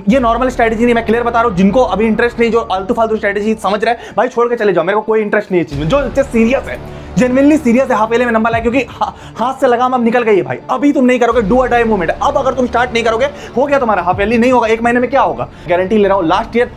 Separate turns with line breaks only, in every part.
ये normal strategy नहीं, मैं क्लियर बता रहा हूँ। जिनको अभी इंटरेस्ट नहीं, जो आलतू फालतू स्ट्रेटजी समझ रहे हैं, भाई छोड़ के चले जाओ, मेरे को कोई इंटरेस्ट नहीं है चीज में। जो सीरियस है, जेन्युइनली सीरियस है, हाफेले में नंबर लाए, क्योंकि हाथ से लगाम अब निकल गई है भाई। अभी तुम नहीं करोगे डू और डाई मूवमेंट, अब अगर तुम स्टार्ट नहीं करोगे, हो गया तुम्हारा हाफेली, नहीं होगा 1 महीने में क्या होगा, गारंटी ले रहा हूँ। लास्ट ईयर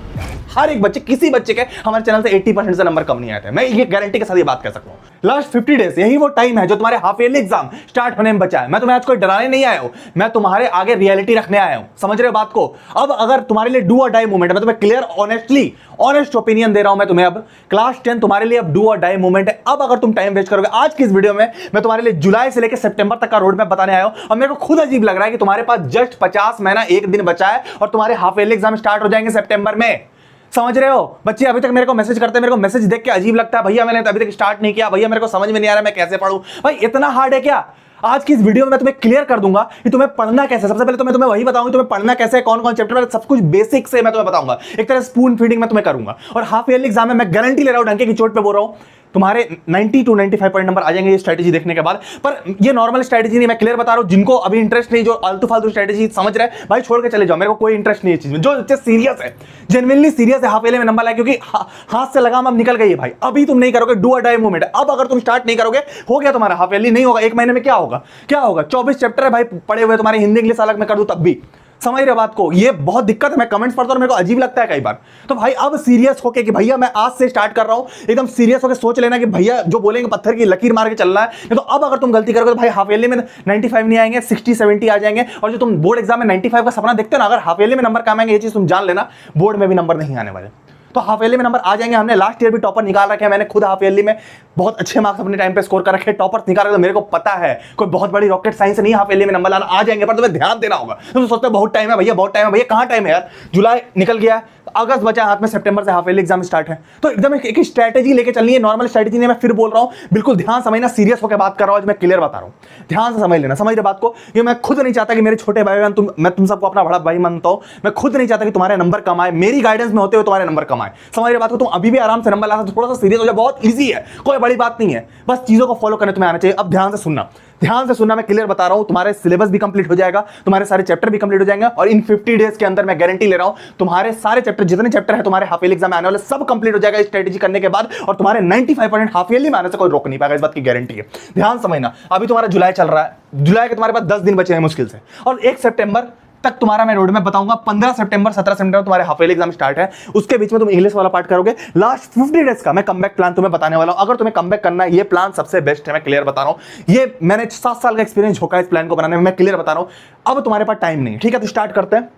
हर एक बच्चे, किसी बच्चे के हमारे चैनल से 80% से नंबर कम नहीं आए थे, मैं ये गारंटी के साथ ये बात कर सकता हूँ। लास्ट 50 डेज यही वो टाइम है जो तुम्हारे हाफ ईयरली एग्जाम स्टार्ट होने में बचा है। मैं तुम्हें आज कोई डराने नहीं आया हूं, मैं तुम्हारे आगे रियलिटी रखने आया हूं, समझ रहे हो बात को। अब अगर तुम्हारे लिए डू और डाई मूवमेंट है, मैं तुम्हें क्लियर ऑनेस्टली ऑनेस्ट ओपिनियन दे रहा हूं, मैं तुम्हें अब क्लास 10 तुम्हारे लिए अब डू और डाई मूवमेंट है। अब अगर तुम टाइम वेस्ट करोगे, आज की इस वीडियो में मैं तुम्हारे लिए जुलाई से लेकर सितंबर तक का रोड मैप बताने आया हूं। और मेरे को खुद अजीब लग रहा है कि तुम्हारे पास जस्ट 50 महीना 1 दिन बचा है और तुम्हारे हाफ ईयरली एग्जाम स्टार्ट हो जाएंगे सितंबर में, समझ रहे हो। बच्चे अभी तक मेरे को मैसेज करते हैं, मेरे को मैसेज देख के अजीब लगता है, भैया मैंने अभी तक स्टार्ट नहीं किया, भैया मेरे को समझ में नहीं आ रहा मैं कैसे पढूं। भाई इतना हार्ड है क्या? आज की इस वीडियो में मैं तुम्हें क्लियर कर दूंगा कि तुम्हें पढ़ना कैसे। सबसे पहले तो मैं तुम्हें वही बताऊंगा तुम्हें पढ़ना कैसे है, कौन कौन चैप्टर, सब कुछ बेसिक से मैं तुम्हें बताऊंगा। एक तरह स्पून फीडिंग मैं तुम्हें करूंगा। और हाफ ईयरली एग्जाम में मैं गारंटी ले रहा हूं, डंके की चोट पे बोल रहा हूं, तुम्हारे 90 to 95 पॉइंट नंबर आ जाएंगे ये स्ट्रेटजी देखने के बाद। पर ये नॉर्मल स्ट्रेटजी नहीं, मैं क्लियर बता रहा हूं। जिनको अभी इंटरेस्ट नहीं, जो आलतू फालतू स्ट्रेटजी समझ रहे हैं, भाई छोड़ के चले जाओ, मेरे को कोई इंटरेस्ट नहीं है चीज में। जो बच्चे सीरियस है, जेन्युइनली सीरियस है, हाफेले में नंबर लाए, क्योंकि हाथ से लगाम अब निकल गई है भाई। अभी तुम नहीं करोगे डू और डाई मूवमेंट, अब अगर तुम स्टार्ट नहीं करोगे, हो गया तुम्हारा हाफेली, नहीं होगा 1 महीने में क्या होगा, क्या होगा। 24 चैप्टर है भाई पढ़े हुए तुम्हारे, हिंदी इंग्लिश अलग में कर दूं तब भी, समझ रहे बात को। ये बहुत दिक्कत है, मैं कमेंट्स पढ़ता हूं मेरे को अजीब लगता है कई बार। तो भाई अब सीरियस होके कि भैया मैं आज से स्टार्ट कर रहा हूं, एकदम सीरियस होके सोच लेना कि भैया जो बोलेंगे पत्थर की लकीर मार के चलना है। नहीं तो अब अगर तुम गलती करोगे तो भाई हाफ ईयरली में 95 नहीं आएंगे, 60-70 आ जाएंगे। और जो तुम बोर्ड एग्जाम में 95 का सपना देखते हो ना, अगर हाफ ईयरली में नंबर कम आएंगे, ये चीज तुम जान लेना, बोर्ड में भी नंबर नहीं आने वाले। तो हाफ ईयरली में नंबर आ जाएंगे। हमने लास्ट ईयर भी टॉपर निकाल रखे हैं, मैंने खुद हाफ ईयरली में बहुत अच्छे मार्क्स अपने टाइम पे स्कोर कर रखे, टॉपर्स निकाल रखे। तो मेरे को पता है कोई बहुत बड़ी रॉकेट साइंस नहीं, हाफ ईयरली में नंबर लाना आ जाएंगे। पर तुम्हें ध्यान देना होगा। तुम सोचते हो बहुत टाइम है भैया, बहुत टाइम है भैया, कहां टाइम है यार, जुलाई निकल गया, अगस्त बचा हाथ में, सितंबर से हाफ ईयरली एग्जाम स्टार्ट है। तो एकदम एक स्ट्रेटजी लेके चलनी है, नॉर्मल स्ट्रेटजी नहीं। मैं फिर बोल रहा हूं, बिल्कुल ध्यान समझना, सीरियस होकर बात कर रहा हूं, मैं क्लियर बता रहा हूं, ध्यान से समझ लेना, समझ रहे बात को। ये मैं खुद नहीं चाहता कि मेरे छोटे भाई बहन, मैं तुम सबको अपना बड़ा भाई मानता हूं, मैं खुद नहीं चाहता कि तुम्हारे नंबर कम आए, मेरी गाइडेंस में होते हुए तुम्हारे नंबर कम आए, समझ रहे बात को। तुम अभी भी आराम से नंबर ला सकते हो, थोड़ा सा सीरियस हो जाए, बहुत ईजी है, कोई बड़ी बात नहीं है, बस चीजों को फॉलो करने तुम्हें आना चाहिए। अब ध्यान से सुनना, ध्यान से सुनना, मैं क्लियर बता रहा हूं, तुम्हारे सिलेबस भी कंप्लीट हो जाएगा, तुम्हारे सारे चैप्टर भी कंप्लीट हो जाएंगे। और इन 50 डेज के अंदर मैं गारंटी ले रहा हूं, तुम्हारे सारे चैप्टर, जितने चैप्टर है तुम्हारे हाफ ईयरली एग्जाम में आने वाले, सब कंप्लीट हो जाएगा इस स्ट्रेटजी करने के बाद। और तुम्हारे 95% हाफ ईयरली में आने से कोई रोक नहीं पाएगा, इस बात की गारंटी है। ध्यान समझना, अभी तुम्हारा जुलाई चल रहा है, जुलाई के तुम्हारे पास 10 दिन बचे हैं मुश्किल से, और 1 सितंबर तक तुम्हारा मैं रोड में बताऊंगा। 15 सितंबर 17 सितंबर तुम्हारे हाफ ईयरली एग्जाम स्टार्ट है, उसके बीच में तुम इंग्लिश वाला पार्ट करोगे। लास्ट 50 डेज का मैं कमबैक प्लान तुम्हें बताने वाला हूं। अगर तुम्हें कमबैक करना है, ये प्लान सबसे बेस्ट है, मैं क्लियर बता रहा हूं। ये मैंने 7 साल का एक्सपीरियंस होगा इस प्लान को बनाने में, मैं क्लियर बता रहा हूं। अब तुम्हारे पास टाइम नहीं है, ठीक है, तो स्टार्ट करते हैं।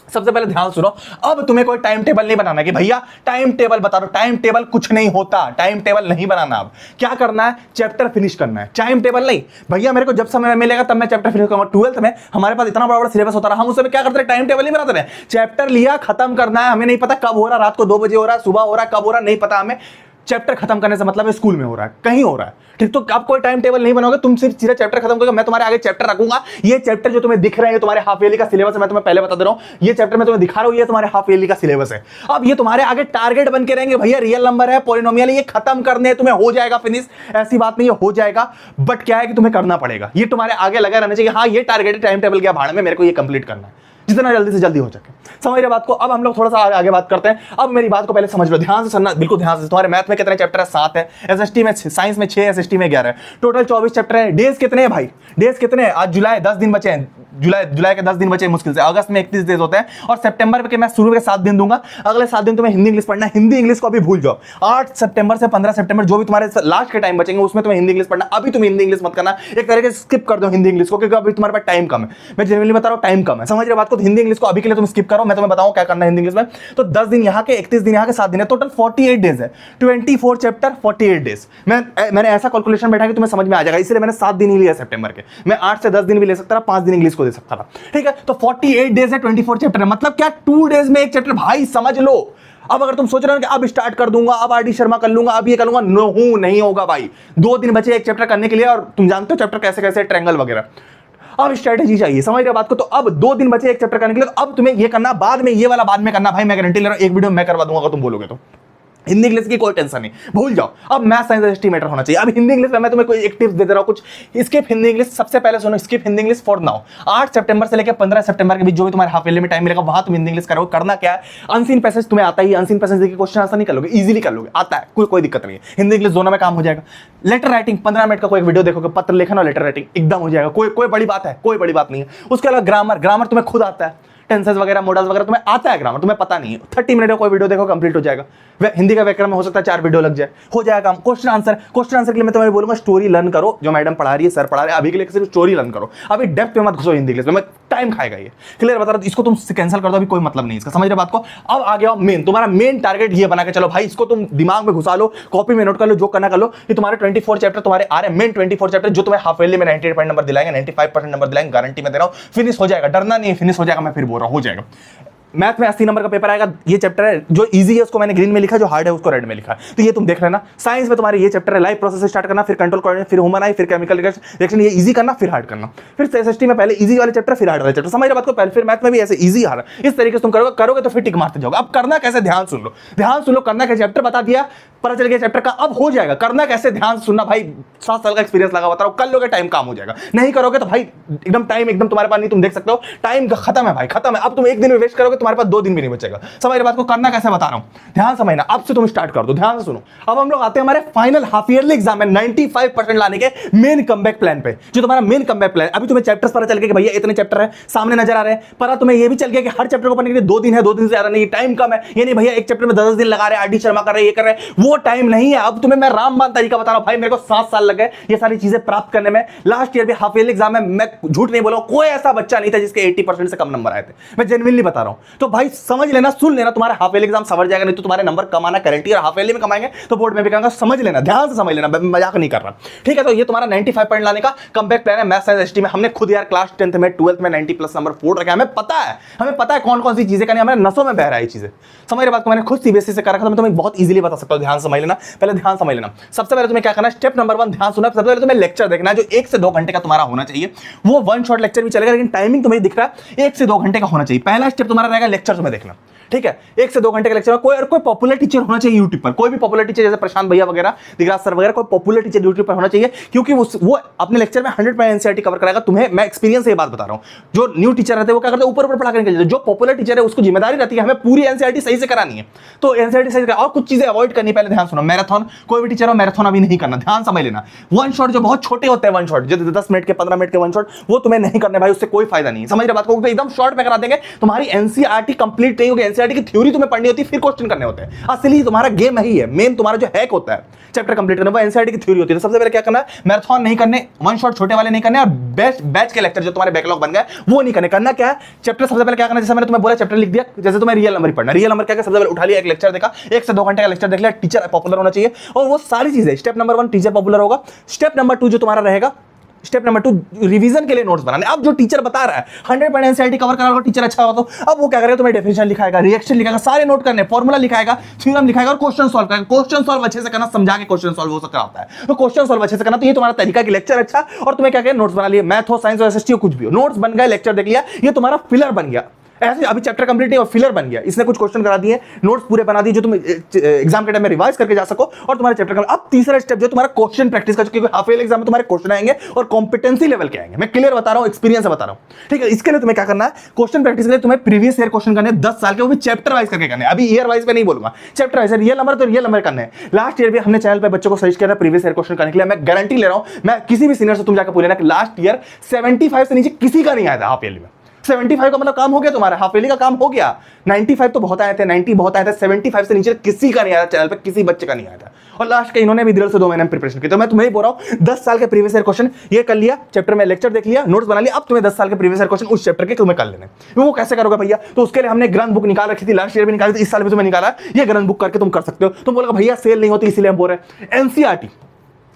सबसे पहले ध्यान सुनो, अब तुम्हें कोई टाइम टेबल नहीं बनाना कि भैया टाइम टेबल बता दो, टाइम टेबल कुछ नहीं होता, टाइम टेबल नहीं बनाना। अब क्या करना है, चैप्टर फिनिश करना है, टाइम टेबल नहीं। भैया मेरे को जब समय मिलेगा तब मैं चैप्टर फिनिश करूंगा। 12th में हमारे पास इतना बड़ा बड़ा सिलेबस होता रहा, हम उसमें क्या करते हैं, टाइम टेबल नहीं बनाते रहे, चैप्टर लिया, खत्म करना है, हमें नहीं पता कब हो रहा, रात को 2 बजे हो रहा है, सुबह हो रहा है, कब हो रहा है नहीं पता हमें। चैप्टर खत्म करने से मतलब है स्कूल में हो रहा है, कहीं हो रहा है, ठीक। तो आप कोई टाइम टेबल नहीं बनाओगे, तुम सिर्फ सीधा चैप्टर खत्म करोगे। मैं तुम्हारे आगे चैप्टर रखूंगा, ये चैप्टर जो तुम्हें दिख रहे हैं तुम्हारे हाफ ईयरली का सिलेबस है, मैं तुम्हें पहले बता दे रहा हूं, ये चैप्टर मैं तुम्हें दिखा रहा हूं, ये तुम्हारे हाफ ईयरली का सिलेबस है। अब ये तुम्हारे आगे टारगेट बन के रहेंगे, भैया रियल नंबर है, पॉलिनोमियल, ये खत्म करने हैं, तुम्हें हो जाएगा फिनिश, ऐसी बात नहीं है, हो जाएगा, बट क्या है कि तुम्हें करना पड़ेगा। ये तुम्हारे आगे लगा रहना चाहिए, हाँ ये टारगेट है, टाइम टेबल क्या भाड़ में, मेरे को ये कंप्लीट करना है, जितना जल्दी से जल्दी हो सके, समझ रहे बात को। अब हम लोग थोड़ा सा आगे बात करते हैं। अब मेरी बात को पहले समझ लो, ध्यान से सुनना, बिल्कुल ध्यान से। तुम्हारे मैथ में कितने चैप्टर है, 7 है, एसएसटी में साइंस में 6, एसएसटी में 11 है, टोटल 24 चैप्टर है। डेज कितने हैं भाई, डेज कितने हैं, आज जुलाई 10 दिन बचे हैं, जुलाई के 10 दिन बचे मुश्किल से, अगस्त में 31 डेज होते हैं, और सितंबर के मैं शुरू के 7 दिन दूंगा, अगले 7 दिन तुम्हें हिंदी इंग्लिश पढ़ना है। हिंदी इंग्लिश को अभी भूल जाओ, 8 सितंबर से 15 सितंबर जो भी तुम्हारे लास्ट के टाइम बचेंगे उसमें तुम्हें हिंदी इंग्लिश पढ़ना। अभी तुम हिंदी इंग्लिश मत करना, एक तरीके से स्किप कर दो हिंदी इंग्लिश को, क्योंकि अभी तुम्हारे पास टाइम कम है, मैं जेन्युइनली बता रहा हूं, टाइम कम है, समझ रहे बात को। हिंदी इंग्लिश को अभी के लिए तुम स्किप करो, मैं तुम्हें बताऊं क्या करना है हिंदी इंग्लिश में। तो 10 दिन यहाँ के, 31 दिन यहाँ के, 7 दिन है, टोटल 48 डेज है, 24 चैप्टर 48 डेज। मैंने ऐसा कैलकुलेशन बैठा कि तुम्हें समझ में आ जाएगा, इसलिए मैंने 7 दिन ही लिया सितंबर के, मैं 8 से 10 दिन भी ले सकता था, 5 दिन इंग्लिश को दे सकता था, ठीक है। तो 48 डेज है, 24 चैप्टर है, मतलब क्या 2 डेज में एक चैप्टर, भाई समझ लो। अब अगर तुम सोच रहे हो कि अब स्टार्ट कर दूंगा, अब आरडी शर्मा कर लूंगा, अब ये कर लूंगा, नहीं होगा भाई। 2 दिन बचे एक चैप्टर करने के लिए, और तुम जानते हो चैप्टर कैसे कैसे, ट्रायंगल वगैरह। अब स्ट्रेटजी चाहिए, समझ रहे बात को। तो अब 2 दिन बचे एक चैप्टर करने के लिए, तो अब तुम्हें ये करना, बाद में ये वाला बाद में करना, भाई मैं गारंटी ले रहा हूं, एक वीडियो मैं करवा दूंगा अगर तुम बोलोगे तो। हिंदी इंग्लिश की कोई टेंशन नहीं, भूल जाओ। अब मैथ साइंस एस्टिमेटर होना चाहिए। अब हिंदी इंग्लिश में मैं तुम्हें कोई एक टिप्स दे रहा हूं कुछ, स्किप हिंदी इंग्लिश। सबसे पहले सुनो, skip Hindi English for now. 8 सितंबर से लेकर 15 सितंबर के बीच जो भी तुम्हारे हाफ ईयरली में टाइम मिलेगा वहां तुम हिंदी इंग्लिश करोगे। करना क्या है, अनसीन पैसेज तुम्हें आता ही, अनसीन पैसेज देखिए क्वेश्चन आंसर नहीं कर लोगे, इजीली कर लोगे, आता है, कोई दिक्कत नहीं है। हिंदी इंग्लिश दोनों में काम हो जाएगा। लेटर राइटिंग 15 मिनट का कोई वीडियो देखोगे, पत्र लेखन और लेटर राइटिंग एकदम हो जाएगा, कोई बड़ी बात है, कोई बड़ी बात नहीं है। उसके अलावा ग्रामर तुम्हें खुद आता है, टेंसेस वगैरह मॉडल्स वगैरह तुम्हें आता है, ग्रामर तुम्हें पता नहीं है, 30 मिनट का कोई वीडियो देखो कंप्लीट हो जाएगा। हिंदी का व्याकरण में हो सकता है 4 वीडियो लग जाए, हो जाएगा। क्वेश्चन आंसर के लिए मैं तुम्हें बोलूंगा स्टोरी लर्न करो, जो मैडम पढ़ा रही है, सर पढ़ा रहे हैं, अभी के लिए सिर्फ स्टोरी लर्न करो, अभी डेप्थ में मत घुसो हिंदी इंग्लिश में, टाइम खाएगा ये। क्लियर बता रहा हूं, इसको तुम कैंसिल कर दो, अभी कोई मतलब नहीं इसका, समझ रहे बात को। अब आ गया मेन, तुम्हारा मेन टारगेट ये बना के चलो भाई, इसको तुम दिमाग में घुसा लो, कॉपी में नोट कर लो, जो करना कर लो। ये तुम्हारे 24 चैप्टर तुम्हारे आ रहे हैं, मेन 24 चैप्टर जो तुम्हें हाफ ईयरली में 98% नंबर दिलाएंगे, 95% नंबर दिलाएंगे, गारंटी में दे रहा हूं। फिनिश हो जाएगा, डरना नहीं है, फिनिश हो जाएगा, मैं फिर बोल रहा हूं, हो जाएगा। मैथ में 80 नंबर का पेपर आएगा, ये चैप्टर है जो इजी है उसको मैंने ग्रीन में लिखा, जो हार्ड है उसको रेड में लिखा, तो ये तुम देख लेना। साइंस में तुम्हारे ये चैप्टर है, लाइफ प्रोसेस स्टार्ट करना, फिर कंट्रोल कोऑर्डिनेट, फिर ह्यूमन आई, फिर केमिकल रिएक्शन, ये इजी करना, फिर हार्ड करना। फिर एसएसटी में पहले इजी वाले चैप्टर, फिर हार्ड वाले चैप्टर, समझ रहे बात को। पहले फिर मैथ में भी ऐसे इजी हार्ड, इस तरीके से तुम करोगे तो फिर टिक मारते जाओगे। अब करना कैसे, ध्यान सुन लो, करना कैसे, चैप्टर बता दिया, पता चल गया चैप्टर का, अब हो जाएगा। करना कैसे, ध्यान सुनना भाई, 7 साल का एक्सपीरियंस लगा बता रहा हूं, कर लोगे टाइम काम हो जाएगा। नहीं करोगे तो भाई एकदम टाइम एकदम तुम्हारे पास नहीं, तुम देख सकते हो टाइम खत्म है भाई, खत्म है। अब तुम एक दिन में वेस्ट करोगे, तुम्हारे पास 2 दिन भी नहीं बचेगा। समझ रहे बात को, करना कैसे बता रहा हूं, ध्यान समझना। अब से तुम स्टार्ट कर दो, ध्यान से सुनो। अब हम लोग आते हैं हमारे फाइनल हाफ ईयरली एग्जाम में 95% लाने के मेन कमबैक प्लान पे। जो तुम्हारा मेन कमबैक प्लान, अभी तुम्हें चैप्टर्स पता चल गया कि भैया इतने चैप्टर है, सामने नजर आ रहे हैं, पर तुम्हें यह भी चल गया कि हर चैप्टर को पढ़ने के लिए 2 दिन है, 2 दिन से ज्यादा नहीं, टाइम कम है। ये नहीं भैया एक चैप्टर में 10 दिन लगा रहे हैं, आरडी शर्मा कर रहे हैं, ये कर रहे हैं, वो टाइम नहीं है। अब तुम्हें मैं रामबाण तरीका बता रहा हूं भाई, मेरे को 7 साल लग गए ये सारी चीजें प्राप्त करने में। लास्ट ईयर भी हाफ ईयरली एग्जाम में, मैं झूठ नहीं बोला, कोई ऐसा बच्चा नहीं था जिसके 80% से कम नंबर आए थे, मैं जेन्युइनली बता रहा हूं। तो भाई समझ लेना, सुन लेना, तुम्हारे हाफ ईयरली एग्जाम सवर जाएगा, नहीं तो तुम्हारे नंबर कम आना गारंटी, और हाफ ईयरली में कमाएंगे तो बोर्ड में भी कमाएंगे, समझ लेना, ध्यान से समझ लेना, मैं मजाक नहीं कर रहा, ठीक है। तो ये तुम्हारा 95 पॉइंट लाने का कमबैक प्लान है मैथ साइंस एसटी में। हमने खुद यार क्लास 10th में 12th में 90+ नंबर फोड़ रखे, हमें पता है कौन-कौन सी चीजें करनी, हमारे नसों में बह रहा है ये चीजें। समझ रहे बात को, मैंने खुद सीबीएसई से करा था, मैं तुम्हें बहुत इजीली बता सकता हूं, ध्यान समझ लेना। पहले ध्यान समझ लेना, सबसे पहले तुम्हें क्या करना है, स्टेप नंबर 1 ध्यान सुनना। सबसे पहले तुम्हें लेक्चर देखना है, जो 1 से 2 घंटे का तुम्हारा होना चाहिए। वो 1 शॉट लेक्चर भी चलेगा, लेकिन टाइमिंग तुम्हें दिख रहा है 1 से 2 घंटे का होना चाहिए। पहला स्टेप तुम्हारा रहेगा लेक्चर तुम्हें देखना, ठीक है। 1 से 2 घंटे का लेक्चर, कोई पॉपुलर टीचर होना चाहिए यूट्यूब पर, कोई भी पॉपुलर टीचर, जैसे प्रशांत भैया वगैरह, दिगराज सर वगैरह, कोई पॉपुलर टीचर यूट्यूब पर होना चाहिए, क्योंकि वो अपने लेक्चर में 100% एनसीईआरटी कवर कराएगा। तुम्हें मैं एक्सपीरियंस से ये बात बता रहा हूं, जो न्यू टीचर रहते हैं वो क्या करते हैं, ऊपर पढ़ा कर निकल जाते हैं। जो पॉपुलर टीचर है उसको जिम्मेदारी रहती है हमें पूरी एनसीईआरटी सही से करानी है, तो एनसीईआरटी सही और कुछ चीजें अवॉइड करनी। पहले ध्यान सुनो, मैराथन, कोई भी टीचर हो मैराथन अभी नहीं करना, ध्यान समझ लेना। 1 शॉट जो बहुत छोटे होते हैं, 1 शॉट जो 10 मिनट के 15 मिनट के 1 शॉट, वो तुम्हें नहीं करने भाई, उससे कोई फायदा नहीं। समझ रहे बात को, एकदम शॉर्ट में करा देंगे, तुम्हारी एनसीईआरटी कंप्लीट नहीं होगी। एनसीईआरटी की थ्योरी तुम्हें पढ़नी होती है, फिर क्वेश्चन करने होते हैं। असली तुम्हारा गेम यही है, मेन तुम्हारा जो हैक होता है चैप्टर कंप्लीट करना, वो एनसीईआरटी की थ्योरी होती है। तो सबसे पहले क्या करना है, मैराथन नहीं करने, 1 शॉट छोटे वाले नहीं करने, और बैच के लेक्चर जो तुम्हारे बैकलॉग बन गए वो नहीं करने। करना क्या है, चैप्टर सबसे पहले क्या करना है, जैसे मैंने तुम्हें बोला चैप्टर लिख दिया, जैसे तुम्हें रियल नंबर पढ़ना, रियल नंबर क्या सबसे पहले उठा लिया, एक लेक्चर देखा, 1 से 2 घंटे का लेक्चर देख लिया, टीचर पॉपुलर होना चाहिए, और वो सारी चीजें। स्टेप नंबर 1 टीचर पॉपुलर होगा। स्टेप नंबर 2 जो तुम्हारा रहेगा, स्टेप नंबर 2 रिवीजन के लिए नोट्स बनाने। अब जो टीचर बता रहा है 100% एनसीईआरटी कवर करा होगा, टीचर अच्छा होगा, तो अब वो क्या करेगा, तुम्हें डेफिनेशन लिखाएगा, रिएक्शन लिखाएगा, सारे नोट करने, फॉर्मूला लिखाएगा, थ्योरम लिखाएगा, और क्वेश्चन सॉल्व करेगा। क्वेश्चन सॉल्व अच्छे से करना, समझा के क्वेश्चन सॉल्व हो सकता है, तो क्वेश्चन सॉल्व अच्छे से करना। तो ये तुम्हारा तरीका कि लेक्चर अच्छा, और तुम्हें क्या करें, नोट्स बना लिए, मैथ हो, साइंस हो, एसएसटी हो, कुछ भी हो, नोट्स बन गए, लेक्चर देख लिया, ये तुम्हारा फिलर बन गया। ऐसे अभी चैप्टर कंप्लीट नहीं और फिलर बन गया, इसने कुछ क्वेश्चन करा दिए, नोट्स पूरे बना दिए, जो तुम एग्जाम के टाइम में रिवाइज करके जा सको, और तुम्हारे चैप्टर का। अब तीसरा स्टेप जो तुम्हारा क्वेश्चन प्रैक्टिस का, क्योंकि हाफ ईयरली एग्जाम में तुम्हारे क्वेश्चन आएंगे और कॉम्पिटेंसी लेवल के आएंगे। मैं क्लियर बता रहा हूं, एक्सपीरियंस से बता रहा हूं, ठीक है। इसके लिए तुम्हें क्या करना है, क्वेश्चन प्रैक्टिस के लिए तुम्हें प्रीवियस ईयर क्वेश्चन करने 10 साल के, वो भी चैप्टर वाइज करके करने। अभी ईयर वाइज पे नहीं बोलूंगा, चैप्टर वाइज। रियल नंबर तो रियल नंबर करने हैं। लास्ट ईयर भी हमने चैनल पे बच्चों को सजेस्ट किया था प्रीवियस ईयर क्वेश्चन करने के लिए। मैं गारंटी ले रहा हूं, मैं किसी भी सीनियर से तुम जाकर पूछ लेना कि लास्ट ईयर 75 से नीचे किसी का नहीं आया था हाफ ईयरली में। 75 का मतलब काम हो गया तुम्हारा, हाफ ईयरली का काम हो गया। 95 तो बहुत आए थे, 90 बहुत आए थे, 75 से नीचे किसी का नहीं आया था चैनल पे, किसी बच्चे का नहीं आया था। और लास्ट का इन्होंने भी दिल से 2 महीने में प्रिपरेशन की। तो मैं तुम्हें बोल रहा हूं 10 साल के प्रीवियस ईयर क्वेश्चन ये कर लिया, चैप्टर में लेक्चर देख लिया, नोट्स बना लिया, अब तुम्हें 10 साल के प्रीवियस ईयर क्वेश्चन उस चैप्टर के तुम्हें कर लेने। वो कैसे करोगे भैया, तो उसके लिए हमने ग्रंथ बुक निकाल रखी थी, लास्ट ईयर भी निकाली थी, इस साल भी तुम्हें निकाला है। ये ग्रंथ बुक करके तुम कर सकते हो। तुम बोलोगे भैया सेल नहीं होती इसलिए हम बोल रहे हैं।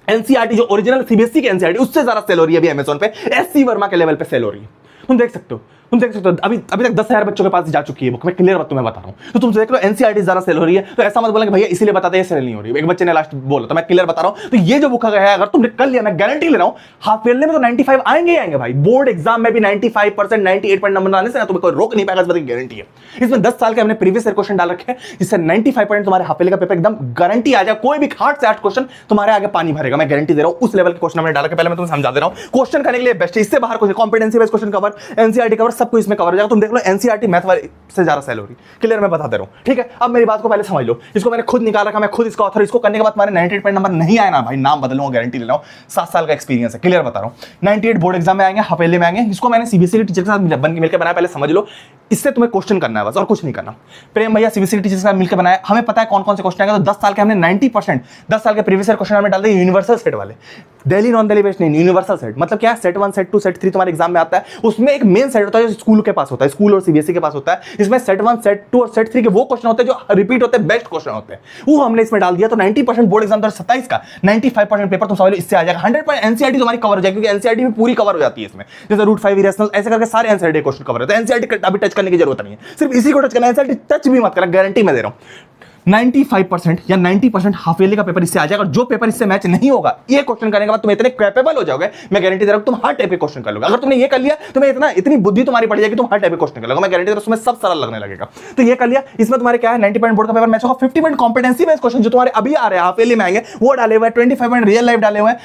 एनसीईआरटी जो ओरिजिनल सीबीएसई की एनसीईआरटी, उससे ज्यादा सेल हो रही है अभी अमेज़न पे, एससी वर्मा के लेवल पे सेल हो रही है, तुम देख सकते हो। तुम देख सकते हो अभी तक 10,000 बच्चों के पास जा चुकी है बुक, मैं क्लियर बात तुम्हें बता रहा हूं। तो तुम देख लो एनसीईआरटी ज्यादा सेल हो रही है, तो ऐसा मत बोला कि भैया इसीलिए बताते हैं सेल नहीं हो रही है। एक बच्चे ने लास्ट बोला, तो मैं क्लियर बता रहा हूं। तो ये जो बुक है अगर तुमने कर लिया, मैं गारंटी ले रहा हूं हाफ ईयरली में तो 95 आएंगे ही आएंगे भाई। बोर्ड एग्जाम में भी 95%, 98 नंबर आने से ना तुम्हें कोई रोक नहीं पाएगा, इस बात की गारंटी है। इसमें 10 साल के हमने प्रीवियस ईयर क्वेश्चन डाल रखे हैं, जिससे 95% तुम्हारे हाफ ईयरली का पेपर एकदम गारंटी आ जाए। कोई भी 8 से 8 क्वेश्चन तुम्हारे आगे पानी भरेगा, मैं गारंटी दे रहा हूं। उस लेवल के क्वेश्चन हमने डाला, पहले मैं तुम्हें समझा दे रहा हूं। क्वेश्चन करने के लिए बेस्ट है, इससे बाहर कुछ competency based question cover, NCERT cover, सब कुछ इसमें कवर हो जाएगा। तुम देख लो एनसीईआरटी मैथ वाले से ज्यादा सेल हो रही, क्लियर मैं बता दे रहा हूं, ठीक है। अब मेरी बात को पहले समझ लो, इसको मैंने खुद निकाल रखा, मैं खुद इसका ऑथर। इसको करने के बाद तुम्हारे 98 नंबर नहीं आए ना भाई, नाम बदलूंगा, गारंटी ले रहा हूं। 7 साल का एक्सपीरियंस है, क्लियर बता रहा हूं। 98 बोर्ड एग्जाम में आएंगे, हाफ ईयरली में आएंगे। इसको मैंने सीबीएसई के टीचर के साथ मिलकर बनाया, पहले समझ लो। इससे तुम्हें क्वेश्चन करना है बस, और कुछ नहीं करना। प्रेम भैया सीबीएसई के टीचर के साथ मिलकर बनाया, हमें पता है कौन कौन से क्वेश्चन आएंगे। तो 10 साल के हमने 90%, 10 साल के प्रीवियस ईयर क्वेश्चन हमने डाल दिए यूनिवर्सल सेट वाले, दिल्ली नॉन दिल्ली बेस्ड नहीं, यूनिवर्सल सेट। मतलब क्या है, सेट 1 सेट 2 सेट 3 तुम्हारे एग्जाम में आता है। उसमें एक मेन सेट होता है जो स्कूल के पास होता है, स्कूल और सीबीएसई के पास होता है। इसमें सेट 1 सेट 2 और सेट 3 के वो क्वेश्चन होते हैं जो रिपीट होते हैं, बेस्ट क्वेश्चन होते हैं, वो हमने इसमें डाल दिया। तो 90% बोर्ड एग्जाम 2027 का 95% पेपर तुम समझ लो इससे आ जाएगा। 100% एनसीईआरटी तुम्हारी कवर हो जाएगी, क्योंकि एनसीईआरटी भी पूरी कवर हो जाती है इसमें। जैसे रूट 5 इरेशनल, ऐसे करके सारे एनसीईआरटी क्वेश्चन कवर होते हैं। एनसीईआरटी अभी टच करने की जरूरत नहीं है, सिर्फ इसी को टच करना है। एनसीईआरटी टच भी मत करना, गारंटी मैं दे रहा हूं। 95% या 90% हाफ ईयरली का पेपर इससे आ जाएगा। और जो पेपर इससे मैच नहीं होगा, ये क्वेश्चन करने के बाद तुम इतने कैपेबल हो जाओगे, मैं गारंटी दे रहा हूं तुम हर टाइप के क्वेश्चन कर लोगे। अगर तुमने ये कर लिया, तुम्हें इतनी बुद्धि तुम्हारी पड़ जाएगी, तुम हर टाइप के क्वेश्चन कर लोगे, मैं गारंटी दे रहा हूं तुम्हें सब सरल लगने लगेगा। तो ये कर लिया, इसमें तुम्हारे क्या है 90% बोर्ड का पेपर मैच होगा। 50% कॉम्पिटेंसी बेस्ड क्वेश्चन जो तुम्हारे अभी आ रहे हैं हाफ ईयरली में आएंगे, वो डाले हुए हैं। 25% रियल लाइफ डाले हुए हैं।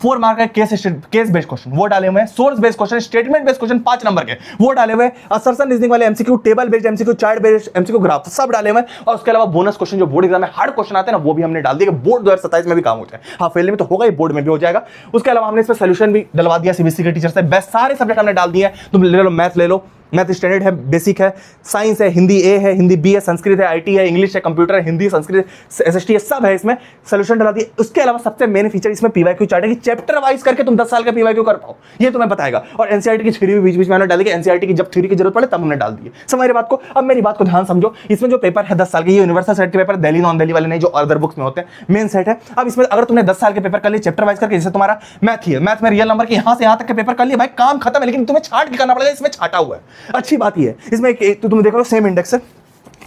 4 मार्क है केस बेस्ड क्वेश्चन, वो डाले हुए हैं। Source based question, statement based question 5 number के, वो डाले हुए हैं। असर्शन रीजनिंग वाले MCQ, table based MCQ, chart based MCQ, graph, सब डाले हुए हैं। और उसके अलावा बोनस क्वेश्चन जो बोर्ड एग्जाम में हार्ड क्वेश्चन आते हैं ना, वो भी हमने डाल दिया कि बोर्ड 2027 में भी काम हो जाए। हाफ ईयरली में तो होगा ही, बोर्ड में भी हो जाएगा। उसके अलावा हमने इस पर सोल्यूशन भी डलवा दिया सीबीएसई के टीचर से। बेस्ट सारे सब्जेक्ट हमने डाल दिए। तुम ले लो, मैथ ले लो, मैथ स्टैंडर्ड है, बेसिक है, साइंस है, हिंदी ए है, हिंदी बी है, संस्कृत है, आईटी है, इंग्लिश है, कंप्यूटर है, हिंदी, संस्कृत, एसएसटी है, सब है इसमें। सोल्यूशन डला दिए। उसके अलावा सबसे मेन फीचर इसमें पीवाईक्यू चार्ट है कि चैप्टर वाइज करके तुम 10 साल का पीवाईक्यू कर पाओ, ये तुम्हें बताएगा। और एनसीईआरटी की थ्योरी भी बीच बीच में हमने डाली कि एनसीईआरटी की जब थ्योरी की जरूरत पड़े तब हमने डाल दी। समझ रहे बात को? अब मेरी बात को ध्यान समझो। इसमें जो पेपर है 10 साल के, ये यूनिवर्सल सेट के पेपर, दिल्ली नॉन दिल्ली वाले नहीं, जो अदर बुक्स में होते हैं, मेन सेट है। अब इसमें अगर तुमने 10 साल के पेपर कर लिए चैप्टर वाइज करके, जैसे तुम्हारा मैथ ही है, मैथ में रियल नंबर के यहां से यहां तक के पेपर कर लिए, भाई काम खत्म है। लेकिन तुम्हें छाट के करना पड़ेगा, इसमें छाटा हुआ है। अच्छी बात ये है, इसमें तो तुम देखो सेम इंडेक्स है,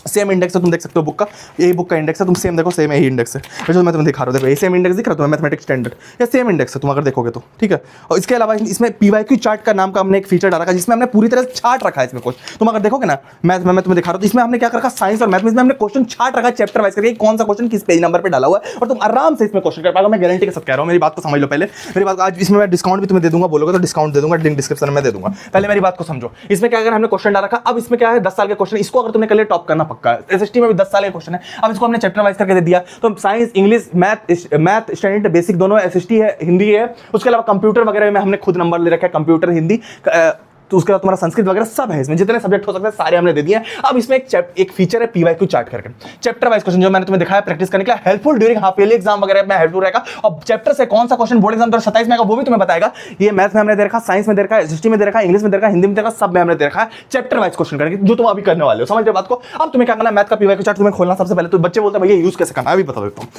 सेम इंडेक्स है, तुम देख सकते हो बुक का, यही बुक का इंडेक्स है, तुम सेम देखो, सेम यही इंडेक्स है। जो मैं तुम्हें दिखा रहा हूँ, देखो ये सेम इंडेक्स दिख रहा है तुम्हें, मैथमेटिक्स स्टैंडर्ड, या सेम इंडेक्स है तुम अगर देखोगे तो, ठीक है। और इसके अलावा इसमें पीवाईक्यू चार्ट का नाम का हमने एक फीचर डाला, जिसमें हमने पूरी तरह से छाट रखा है इसमें कुछ। तुम अगर देखोगे ना मैथ में, मैं तुम्हें दिखा रहा हूँ, इसमें हमने क्या रखा, साइंस और मैथ में हमने क्वेश्चन छाट रखा चैप्टर वाइज करके, कौन सा क्वेश्चन किस पेज नंबर पर डाला हुआ है, और तुम आराम से इसमें क्वेश्चन कर पाओगे। मैं गारंटी के साथ कह रहा हूँ, मेरी बात को समझ लो पहले। मेरी बात, आज इसमें मैं डिस्काउंट भी तुम्हें दे दूंगा, बोलोगे तो डिस्काउंट दे दूंगा, लिंक डिस्क्रिप्शन में दे दूंगा। पहले मेरी बात को समझो। इसमें क्या, अगर हमने क्वेश्चन डाला रखा, अब इसमें क्या है 10 साल के क्वेश्चन, इसको अगर तुमने कर लिया टॉप करना पक्का है। एसएसटी में भी 10 साल के क्वेश्चन है, अब इसको हमने चैप्टर वाइज करके दे दिया। तो science, English, math standard basic दोनों, एसएसटी है, हिंदी है। उसके अलावा कंप्यूटर वगैरह में हमने खुद नंबर ले रखा है, कंप्यूटर, हिंदी, तो उसके बाद तुम्हारा संस्कृत वगैरह सब है इसमें, जितने सब्जेक्ट हो सकते हैं सारे हमने दे दिए। अब इसमें एक फीचर है पीवाईक्यू चार्ट करके, चैप्टर वाइज क्वेश्चन जो मैंने तुम्हें दिखाया प्रैक्टिस करने के लिए, helpful during half yearly exam वगैरह में हेल्पफुल रहेगा। और चैप्टर से कौन सा क्वेश्चन बोर्ड एग्जाम 2027 में आएगा वो भी तुम्हें बताएगा। ये मैथ में हमने दे रखा, साइंस में दे रखा, एसएसटी में दे रखा, इंग्लिश में दे रखा, हिंदी में दे रखा, सब में हमने दे रखा है चैप्टर वाइज क्वेश्चन करके, जो तुम अभी करने वाले हो। समझ रहे बात को? अब तुम्हें क्या करना है, मैथ का पीवाईक्यू चार्ट तुम्हें खोलना। सबसे पहले तो बच्चे बोलते हैं भैया यूज कैसे करना है, अभी बता देता हूँ।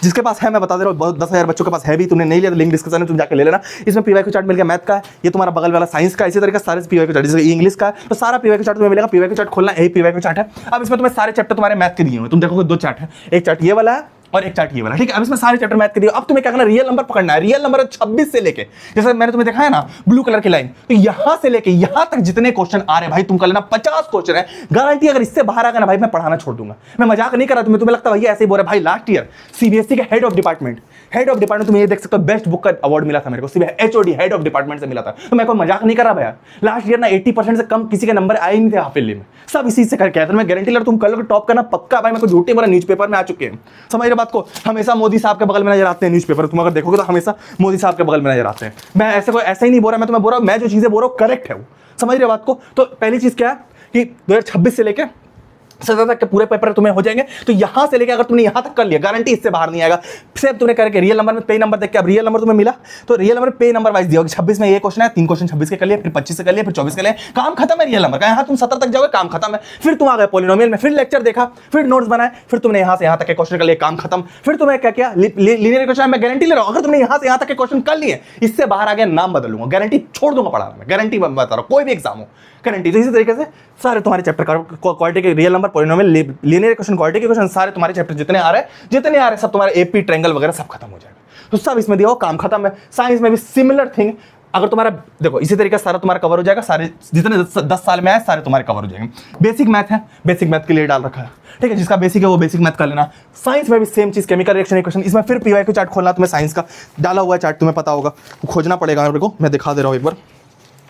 जिसके पास है मैं बता दे रहा हूँ, बहुत 10,000 बच्चों के पास है भी, तुमने नहीं लिया तो लिंक डिस्क्रिप्शन में तुम जाकर ले लेना। इसमें पीवाईक्यू चार्ट मिल गया, मैथ का है, ये तुम्हारा बगल वाला साइंस का, इसी तरीके से सारे पीवाईक्यू चार्ट, जैसे इंग्लिश का, तो सारा पीवाईक्यू चार्ट तुम्हें मिलेगा। पीवाईक्यू चार्ट खोलना, यही पीवाईक्यू चार्ट है। अब इसमें तुम्हें सारे चैप्टर तुम्हारे मैथ के दिए हुए, तुम देखोगे 2 चार्ट है, एक चार्ट ये वाला है और एक चार्ट ये वाला, ठीक है। अब इसमें सारे चैप्टर मैथ के दिए। अब तुम्हें क्या करना, रियल नंबर पकड़ना है। रियल नंबर 26 से लेके, जैसे मैंने तुम्हें दिखाया ना ब्लू कलर की लाइन, तो यहां से लेके यहां तक जितने क्वेश्चन आ रहे हैं भाई, तुम कर लेना। 50 क्वेश्चन है, गारंटी। अगर इससे बाहर आ गया ना भाई, मैं पढ़ाना छोड़ दूंगा। मैं मजाक नहीं कर रहा, तुम्हें लगता है भैया ऐसे ही बोल रहे। भाई लास्ट ईयर सीबीएसई के हेड ऑफ डिपार्टमेंट तुम्हें ये देख सकते हो, बेस्ट बुक का अवार्ड मिला था मेरे को, एचओडी हेड ऑफ डिपार्टमेंट से मिला था। तो मैं कोई मजाक नहीं कर रहा भैया। लास्ट ईयर ना 80% से कम किसी के नंबर आए नहीं थे हाफ ईयरली में, सब इसी से करके आए थे। मैं गारंटी ले रहा, तुम कल टॉप करना पक्का भाई। मैं कोई झूठे बोला, न्यूज़पेपर में आ चुके हैं। समझ रहे बात को? हमेशा मोदी साहब के बगल में नजर आते हैं न्यूज़पेपर, तुम अगर देखोगे तो हमेशा मोदी साहब के बगल में नजर आते हैं। मैं ऐसा ही नहीं बोल रहा, मैं तुम्हें बोल रहा हूं, मैं जो चीजें बोल रहा हूं करेक्ट है वो। समझ रहे बात को? तो पहली चीज क्या है कि 2026 से लेकर सजा के पूरे पेपर तुम्हें हो जाएंगे। तो यहां से लेके अगर तुमने यहां तक कर लिया, गारंटी इससे बाहर नहीं आएगा। सिर्फ तुमने करके रियल नंबर में पे नंबर देख के, अब रियल नंबर तुम्हें मिला तो रियल नंबर पे नंबर वाइज दिया होगा। 26 में ये क्वेश्चन है, 3 क्वेश्चन 26 के कर लिए, फिर 25 से कर लिए, फिर 24 के लिए, काम खत्म है रियल नंबर का। यहां तुम 70 तक जाओगे, काम खत्म है। फिर तुम आ गए पॉलिनोमियल में, फिर लेक्चर देखा, फिर नोट्स बनाए, फिर तुमने यहां से यहां तक के क्वेश्चन कर लिए, काम खत्म। फिर तुम्हें क्या किया, लीनियर इक्वेशन। मैं गारंटी ले रहा हूं, अगर तुमने यहां से यहां तक के क्वेश्चन कर लिए, इससे बाहर आ गया नाम बदलूंगा, गारंटी छोड़ दूंगा पढ़ाना, मैं गारंटी बता रहा हूं, कोई भी एग्जाम हो गारंटी। तो इसी तरीके से सारे तुम्हारे चैप्टर क्वालिटी के real number, polynomial, linear equation, quality के क्वेश्चन, सारे तुम्हारे चैप्टर जितने आ रहे हैं सब तुम्हारे एपी ट्रायंगल वगैरह सब खत्म हो जाएगा। तो सब इसमें दिया हो, काम खत्म है। साइंस में भी सिमिलर थिंग, अगर तुम्हारा देखो इसी तरीके से सारा तुम्हारा कवर हो जाएगा, सारे जितने 10 साल में आए सारे तुम्हारे कवर हो जाएंगे। बेसिक मैथ है, बेसिक मैथ के लिए डाल रखा है, ठीक है, जिसका बेसिक है वो बेसिक मैथ कर लेना। साइंस में भी सेम चीज, केमिकल रिएक्शन इक्वेशन, इसमें फिर पीवाईक्यू चार्ट खोलना, तुम्हें साइंस का डाला हुआ है चार्ट, तुम्हें पता होगा, खोजना पड़ेगा मेरे को, मैं दिखा दे रहा हूँ एक बार।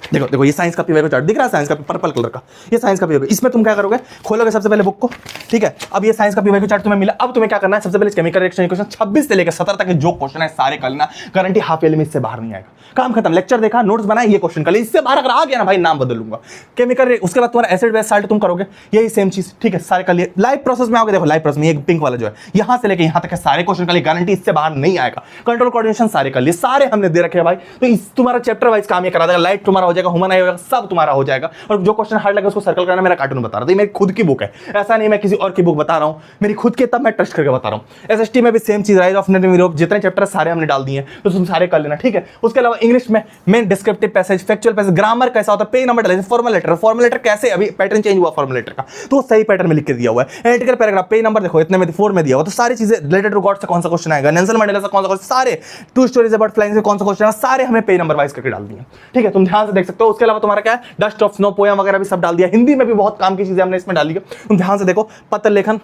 देखो देखो ये साइंस का पीवाईक्यू चार्ट दिख रहा है, साइंस का पर्पल कलर का, ये साइंस का पीवाईक्यू। इसमें तुम क्या करोगे, खोलोगे सबसे पहले बुक को, ठीक है। अब ये साइंस का पीवाईक्यू चार्ट तुम्हें मिला, अब तुम्हें क्या करना है, सबसे पहले केमिकल रिएक्शन इक्वेशन 26 से लेकर 70 तक के जो क्वेश्चन है सारे कर लेना, गारंटी हाफ ईयर में इससे बाहर नहीं आएगा। काम खत्म, लेक्चर देखा, नोट्स बनाए, ये क्वेश्चन कर ले, इससे बाहर अगर आ गया ना भाई नाम बदल लूंगा। केमिकल, उसके बाद तुम्हारा एसिड बेस साल्ट तुम करोगे, यही सेम चीज, ठीक है, सारे कर लिए। लाइव प्रोसेस में आओगे, देखो लाइव प्रोसेस में एक पिंक वाला जो है, यहां से लेके यहां तक के सारे क्वेश्चन कर लिए, गारंटी इससे बाहर नहीं आएगा। कंट्रोल कोऑर्डिनेशन सारे कर लिए, सारे हमने दे रखे हैं भाई। तो इस तुम्हारा चैप्टर वाइज काम ये करा देगा, लाइट तुम्हारा हो जाएगा, ह्यूमन आई हो जाएगा, सब तुम्हारा हो जाएगा। और जो क्वेश्चन हार्ड लगे उसको सर्कल करना, मेरा कार्टून बता रहा था, मेरी खुद की बुक है, ऐसा नहीं मैं किसी और की बुक बता रहा हूं, मेरी खुद के, तब मैं ट्रस्ट करके बता रहा हूं। एसएसटी में भी सेम चीज, राइज ऑफ नेटिव यूरोप, जितने चैप्टर सारे हमने डाल दिए, तो तुम सारे कर लेना, ठीक है। उसके अलावा इंग्लिश में main descriptive passage, factual passage, grammar कैसा होता है, पे नंबर डाले, फॉर्मल लेटर कैसे, अभी पैटर्न चेंज हुआ फॉर्मल लेटर का, तो सही पैटर्न में लिख के दिया हुआ है। एनालिटिकल पैराग्राफ, पे नंबर देखो इतने में 4 में दिया हुआ, तो सारी चीजें रिलेटेड टू गॉड से कौन सा क्वेश्चन आएगा, नेल्सन मंडेला से कौन सा क्वेश्चन, सारे टू स्टोरीज अबाउट फ्लाइंग से कौन सा क्वेश्चन है, सारे हमें पे नंबर वाइज करके डाल दिए, ठीक है, तुम ध्यान से देख सकते हो। उसके अलावा तुम्हारा क्या है, डस्ट ऑफ स्नो, पोयम वगैरह भी सब डाल दिया। हिंदी में भी बहुत काम की चीजें हमने इसमें डाली है, तुम ध्यान से देखो। पत्र लेखन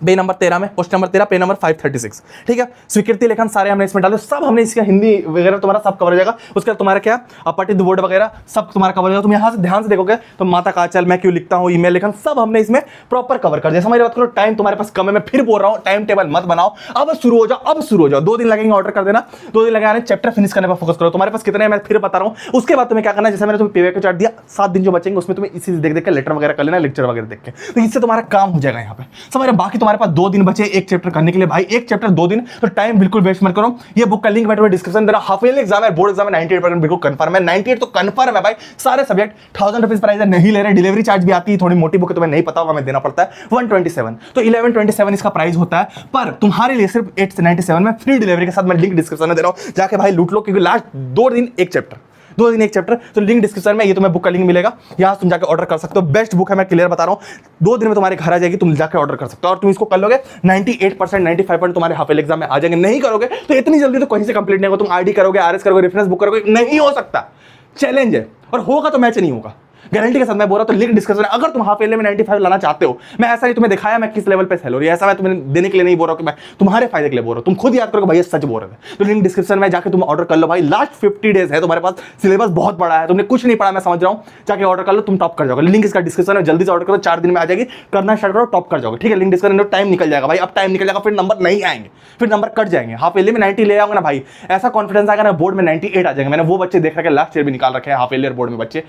बे नंबर 13 में, क्वेश्चन नंबर 13, पे नंबर 536, ठीक है। स्वीकृति लेखन सारे हमने इसमें डाले, सब हमने इसका हिंदी वगैरह तुम्हारा सब कवर हो जाएगा। उसके बाद तुम्हारा क्या, अपठित बोर्ड वगैरह सब तुम्हारा कवर हो जाएगा। तुम यहाँ से ध्यान से देखोगे तो माता का आंचल, मैं क्यों लिखता हूँ, ईमेल लेखन, सब हमने इसमें प्रॉपर कवर कर दिया। समझ बात करो, टाइम तुम्हारे पास कम है, मैं फिर बोल रहा हूँ, टाइम टेबल मत बनाओ, अब शुरू हो जाओ, अब शुरू हो जाओ। 2 दिन लगेंगे, ऑर्डर कर देना, 2 दिन लगे, चैप्टर फिनिश करने पर फोकस करो। तुम्हारे पास कितने, मैं फिर बता रहा हूँ। उसके बाद तुम्हें क्या करना है, जैसे मैंने तुम्हें पीवाईक्यू चार्ट दिया, 7 दिन जो बचेंगे उसमें तुम्हें इसी देख के लेटर वगैरह कर लेना, लेक्चर वगैरह देख के, तो इससे तुम्हारा काम हो जाएगा यहाँ पे। समझ रहे, बाकी तुम्हारे पास 2 दिन बचे एक चैप्टर करने के लिए, भाई एक चैप्टर 2 दिन, तो टाइम बिल्कुल वेस्ट मत करो। ये बुक का लिंक मैं तुम्हें डिस्क्रिप्शन दे रहा हूं। हाफ ईयरली एग्जाम है, बोर्ड एग्जाम है, 98% बिल्कुल कंफर्म है, 98 तो कंफर्म है भाई, सारे सब्जेक्ट। 1000 रुपीज प्राइस है, नहीं ले रहे, डिलीवरी चार्ज भी आती है, थोड़ी मोटी बुक है तुम्हें नहीं पता होगा, मैं देना पड़ता है 127, तो 1127 इसका प्राइस होता है। पर तुम्हारे लिए सिर्फ 897 में फ्री डिलीवरी के साथ मैं लिंक डिस्क्रिप्शन में दे रहा हूं, जाके भाई लूट लो, क्योंकि लास्ट 2 दिन एक चैप्टर, 2 दिन एक चैप्टर, तो लिंक डिस्क्रिप्शन में, ये तुम्हें बुक का लिंक मिलेगा, यहां तुम जाकर ऑर्डर कर सकते हो। बेस्ट बुक है, मैं क्लियर बता रहा हूं, 2 दिन में तुम्हारे घर आ जाएगी, तुम जाकर ऑर्डर कर सकते हो। और तुम इसको कर लोगे 98%, 95% तुम्हारे हाफ ईयरली एग्जाम में आ जाएंगे। नहीं करोगे तो इतनी जल्दी तो कहीं से कंप्लीट नहीं होगा। तुम आरडी करोगे, आरएस करोगे, रेफरेंस बुक करोगे, नहीं हो सकता, चैलेंज है, और होगा तो मैच नहीं होगा, गारंटी के साथ मैं बोल रहा हूं। तो लिंक डिस्क्रिप्शन है, अगर तुम हाफ ईयरली में 95 लाना चाहते हो, मैं ऐसा ही तुम्हें दिखाया मैं किस लेवल पे फेल हो रही है, ऐसा मैं तुम्हें देने के लिए नहीं बोल रहा हूं कि मैं तुम्हारे फायदे के लिए बोल रहा हूं, तुम खुद याद करोगे भाई ये सच बोल रहे थे। तो लिंक डिस्क्रिप्शन में जाके तुम ऑर्डर कर लो भाई, लास्ट 50 डेज है तुम्हारे पास, सिलेबस बहुत बड़ा है, तुमने कुछ नहीं पढ़ा, मैं समझ रहा हूं, जाके ऑर्डर कर लो, तुम टॉप कर जाओगे। लिंक इसका डिस्क्रिप्शन में, जल्दी से ऑर्डर करो, 4 दिन में आ जाएगी, करना स्टार्ट करो, टॉप कर जाओगे, ठीक है। लिंक डिस्क्रिप्शन में टाइम निकल जाएगा भाई, अब टाइम निकल जाएगा, फिर नंबर नहीं आएंगे, फिर नंबर कट जाएंगे। हाफ ईयरली में 90 ले आओगे ना भाई, ऐसा कॉन्फिडेंस आएगा ना, बोर्ड में 98 आ जाएंगे। मैंने वो बच्चे देख रखे, लास्ट ईयर भी निकाल रखे हैं हाफ ईयरली बोर्ड में बच्चे,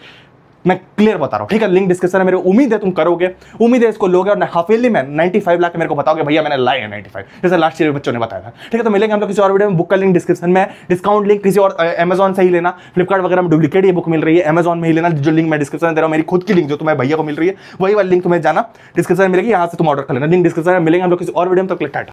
मैं क्लियर बता रहा हूं, ठीक है। लिंक डिस्क्रिप्शन है, मेरे उम्मीद है तुम करोगे, उम्मीद है इसको लोगे, और हाफ ईयरली में 95 लाके मेरे को बताओगे भैया मैंने लाए हैं 95, जैसे लास्ट ईयर बच्चों ने बताया था, ठीक है। तो मिलेंगे हम लोग किसी और वीडियो में। बुक का लिंक डिस्क्रिप्शन में, डिस्काउंट लिंक किसी और अमेजॉन से ही लेना, फ्लिपकार्ट वगैरह में डुप्लीकेट ये बुक मिल रही है, अमेजॉन में ही लेना। जो लिंक मैं डिस्क्रिप्शन में दे रहा हूं, मेरी खुद की लिंक जो तुम्हें भैया को मिल रही है, वही वाली लिंक तुम्हें जाना डिस्क्रिप्शन में मिलेगी, यहां से तुम ऑर्डर कर लेना। लिंक डिस्क्रिप्शन में मिलेंगे हम लोग किसी और वीडियो में, तो क्लिक टाटा।